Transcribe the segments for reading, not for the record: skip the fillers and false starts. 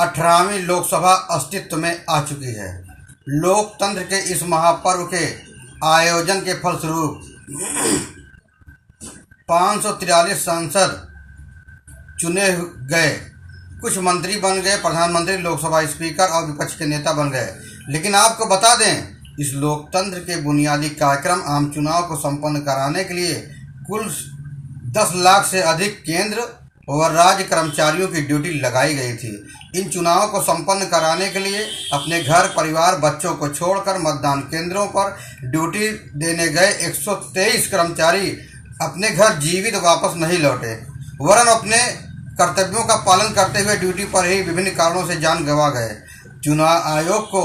18वीं लोकसभा अस्तित्व में आ चुकी है। लोकतंत्र के इस महापर्व के आयोजन के फलस्वरूप 543 सांसद चुने गए, कुछ मंत्री बन गए, प्रधानमंत्री, लोकसभा स्पीकर और विपक्ष के नेता बन गए। लेकिन आपको बता दें, इस लोकतंत्र के बुनियादी कार्यक्रम आम चुनाव को संपन्न कराने के लिए कुल 10 लाख से अधिक केंद्र और राज्य कर्मचारियों की ड्यूटी लगाई गई थी। इन चुनावों को संपन्न कराने के लिए अपने घर, परिवार, बच्चों को छोड़कर मतदान केंद्रों पर ड्यूटी देने गए 123 कर्मचारी अपने घर जीवित वापस नहीं लौटे, वरन अपने कर्तव्यों का पालन करते हुए ड्यूटी पर ही विभिन्न कारणों से जान गंवा गए। चुनाव आयोग को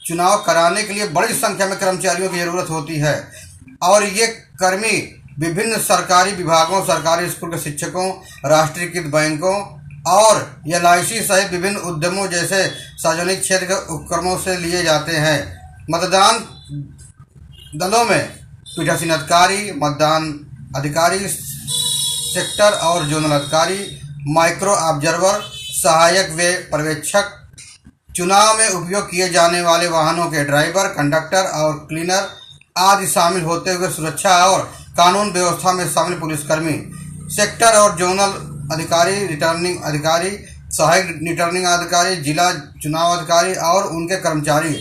चुनाव कराने के लिए बड़ी संख्या में कर्मचारियों की ज़रूरत होती है और ये कर्मी विभिन्न सरकारी विभागों, सरकारी स्कूल के शिक्षकों, राष्ट्रीयकृत बैंकों और LIC सहित विभिन्न उद्यमों जैसे सार्वजनिक क्षेत्र के उपक्रमों से लिए जाते हैं। मतदान दलों में पीठासीन अधिकारी, मतदान अधिकारी, सेक्टर और जोनल अधिकारी, माइक्रो ऑब्जर्वर, सहायक व पर्यवेक्षक, चुनाव में उपयोग किए जाने वाले वाहनों के ड्राइवर, कंडक्टर और क्लीनर आदि शामिल होते हुए सुरक्षा और कानून व्यवस्था में शामिल पुलिसकर्मी, सेक्टर और जोनल अधिकारी, रिटर्निंग अधिकारी, सहायक रिटर्निंग अधिकारी, जिला चुनाव अधिकारी और उनके कर्मचारी,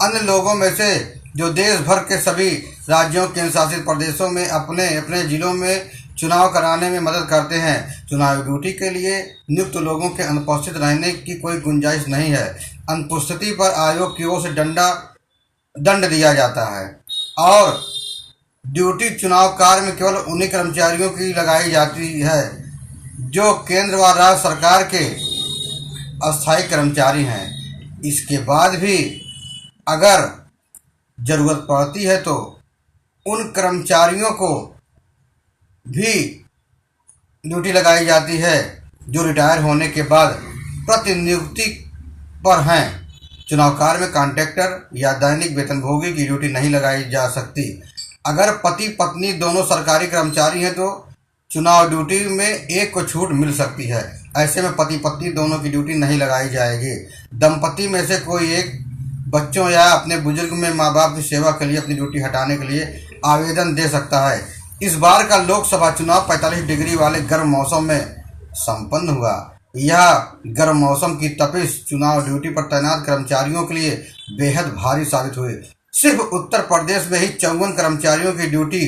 अन्य लोगों में से जो देश भर के सभी राज्यों, केंद्र शासित प्रदेशों में अपने अपने जिलों में चुनाव कराने में मदद करते हैं। चुनाव ड्यूटी के लिए नियुक्त लोगों के अनुपस्थित रहने की कोई गुंजाइश नहीं है। अनुपस्थिति पर आयोग की ओर से दंड दिया जाता है और ड्यूटी चुनाव कार्य में केवल उन्हीं कर्मचारियों की लगाई जाती है जो केंद्र व राज्य सरकार के अस्थायी कर्मचारी हैं। इसके बाद भी अगर ज़रूरत पड़ती है तो उन कर्मचारियों को भी ड्यूटी लगाई जाती है जो रिटायर होने के बाद प्रतिनियुक्ति पर हैं। चुनाव कार्य में कॉन्ट्रैक्टर या दैनिक वेतनभोगी की ड्यूटी नहीं लगाई जा सकती। अगर पति पत्नी दोनों सरकारी कर्मचारी हैं तो चुनाव ड्यूटी में एक को छूट मिल सकती है। ऐसे में पति पत्नी दोनों की ड्यूटी नहीं लगाई जाएगी। दंपति में से कोई एक बच्चों या अपने बुजुर्ग में माँ बाप की सेवा के लिए अपनी ड्यूटी हटाने के लिए आवेदन दे सकता है। इस बार का लोकसभा चुनाव 45 डिग्री वाले गर्म मौसम में संपन्न हुआ। यह गर्म मौसम की तपिश चुनाव ड्यूटी पर तैनात कर्मचारियों के लिए बेहद भारी साबित हुई। सिर्फ उत्तर प्रदेश में ही 54 कर्मचारियों की ड्यूटी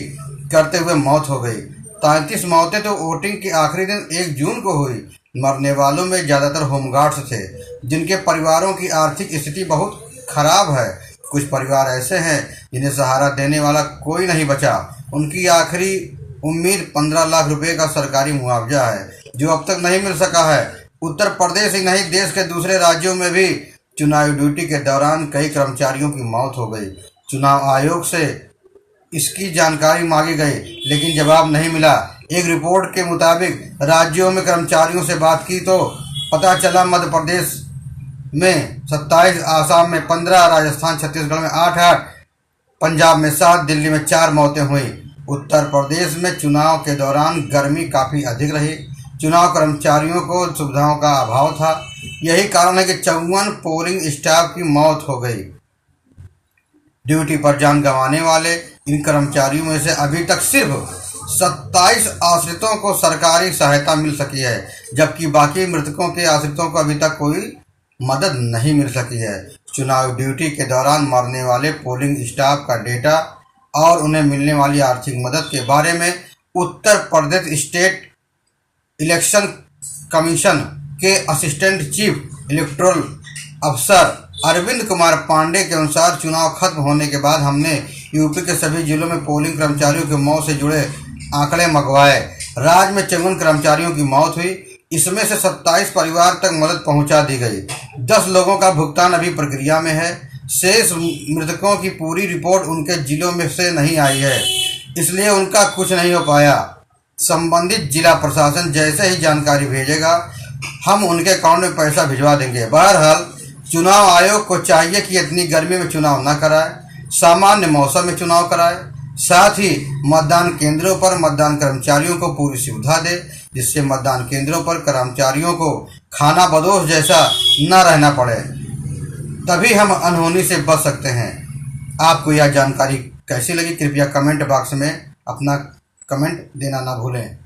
करते हुए मौत हो गई। 33 मौतें तो वोटिंग के आखिरी दिन 1 जून को हुई। मरने वालों में ज़्यादातर होमगार्ड्स थे जिनके परिवारों की आर्थिक स्थिति बहुत खराब है। कुछ परिवार ऐसे हैं जिन्हें सहारा देने वाला कोई नहीं बचा। उनकी आखिरी उम्मीद 15 लाख रुपए का सरकारी मुआवजा है जो अब तक नहीं मिल सका है। उत्तर प्रदेश ही नहीं, देश के दूसरे राज्यों में भी चुनाव ड्यूटी के दौरान कई कर्मचारियों की मौत हो गई। चुनाव आयोग से इसकी जानकारी मांगी गई लेकिन जवाब नहीं मिला। एक रिपोर्ट के मुताबिक राज्यों में कर्मचारियों से बात की तो पता चला मध्य प्रदेश में 27, आसाम में 15, राजस्थान छत्तीसगढ़ में 8, पंजाब में 7, दिल्ली में 4 मौतें हुई। उत्तर प्रदेश में चुनाव के दौरान गर्मी काफ़ी अधिक रही। चुनाव कर्मचारियों को सुविधाओं का अभाव था। यही कारण है कि 54 पोलिंग स्टाफ की मौत हो गई। ड्यूटी पर जान गंवाने वाले इन कर्मचारियों में से अभी तक सिर्फ 27 आश्रितों को सरकारी सहायता मिल सकी है, जबकि बाकी मृतकों के आश्रितों को अभी तक कोई मदद नहीं मिल सकी है। चुनाव ड्यूटी के दौरान मरने वाले पोलिंग स्टाफ का डेटा और उन्हें मिलने वाली आर्थिक मदद के बारे में Uttar Pradesh state election commission के असिस्टेंट चीफ इलेक्टोरल अफसर अरविंद कुमार पांडे के अनुसार चुनाव खत्म होने के बाद हमने यूपी के सभी जिलों में पोलिंग कर्मचारियों की मौत से जुड़े आंकड़े मंगवाए। राज्य में 54 कर्मचारियों की मौत हुई। इसमें से 27 परिवार तक मदद पहुंचा दी गई। 10 लोगों का भुगतान अभी प्रक्रिया में है। शेष मृतकों की पूरी रिपोर्ट उनके जिलों में से नहीं आई है, इसलिए उनका कुछ नहीं हो पाया। संबंधित जिला प्रशासन जैसे ही जानकारी भेजेगा हम उनके अकाउंट में पैसा भिजवा देंगे। बहरहाल चुनाव आयोग को चाहिए कि इतनी गर्मी में चुनाव न कराए, सामान्य मौसम में चुनाव कराए, साथ ही मतदान केंद्रों पर मतदान कर्मचारियों को पूरी सुविधा दे, जिससे मतदान केंद्रों पर कर्मचारियों को खाना बदोश जैसा न रहना पड़े, तभी हम अनहोनी से बच सकते हैं। आपको यह जानकारी कैसी लगी कृपया कमेंट बॉक्स में अपना कमेंट देना ना भूलें।